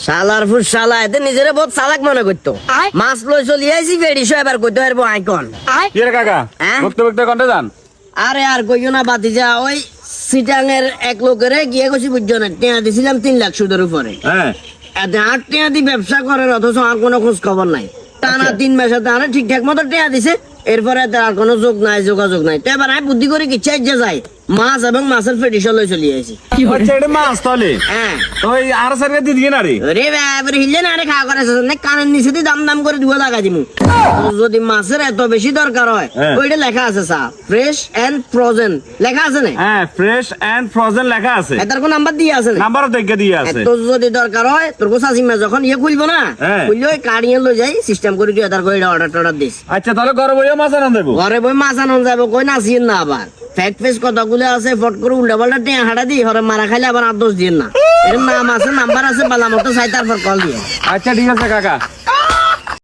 শালার ফুস শালা এতে নিজেরে বহুত চালাক মনে করতো। মাছ লই চলি আইছি ফেডিশো এবার কইতে পারবো আইকন। কি রে কাকা বকতে বকতে কোনটা যান? আরে আর কইও না বাতিজা, ওই সিটাঙের এক লোকেরে গিয়ে গেছি বুঝছো না, টেয়া দিছিলাম 3 লাখ সুদের উপরে। হ্যাঁ এতে 8 টেয়া দি ব্যবসা করে, অথচ আর কোনো খোঁজ খবর নাই। টানা 3 মাসে তারা ঠিকঠাক মতো টেয়া দিছে, এরপরে তার কোনো যোগাযোগ নাই। তো এবার আমি বুদ্ধি করে কিচ্ছা ইচ্ছা যাই মাছ এবং মাছের ফেডিশো লই চলি আইছি। আচ্ছা এটা মাছ তাহলে হ্যাঁ ওই আর স্যার দিয়ে দিয়ে না রে। রে বাবা হিলে না রে, খাওয়া করে না কানের নিচে দিয়ে দাম করে দুয়া লাগা দিমু। যদি মাছের এত বেশি দরকার হয়, ওইটা লেখা আছে সা ফ্রেশ এন্ড ফ্রোজেন লেখা আছে না? হ্যাঁ ফ্রেশ এন্ড ফ্রোজেন লেখা আছে। এটার কোন নাম্বার দিয়ে আছে না? নাম্বারও দেখে দিয়ে আছে। তো যদি দরকার হয় তোর কো সাসিমা যখন খুলবো না, খুললে ওই কার্ডিয়ে লই যাই সিস্টেম করে তুই এটার করে অর্ডার দিস। আচ্ছা তাহলে ঘরে বইয়া মাছ আনন্দ দেবো। ঘরে বই মাছ আনন্দ যাবো, কই নাচিয়েন না আবার ফ্যাক্ট ফেস কথাগুলো আছে, ফট করে উল্টা পাল্টা টেয়া হাঁটা দিই হরে মারা খাইলে আবার আর দোষ দিন না। এর নাম আছে নাম্বার আছে বালা মতো চাই তারপর কল দিয়ে। আচ্ছা ঠিক আছে কাকা।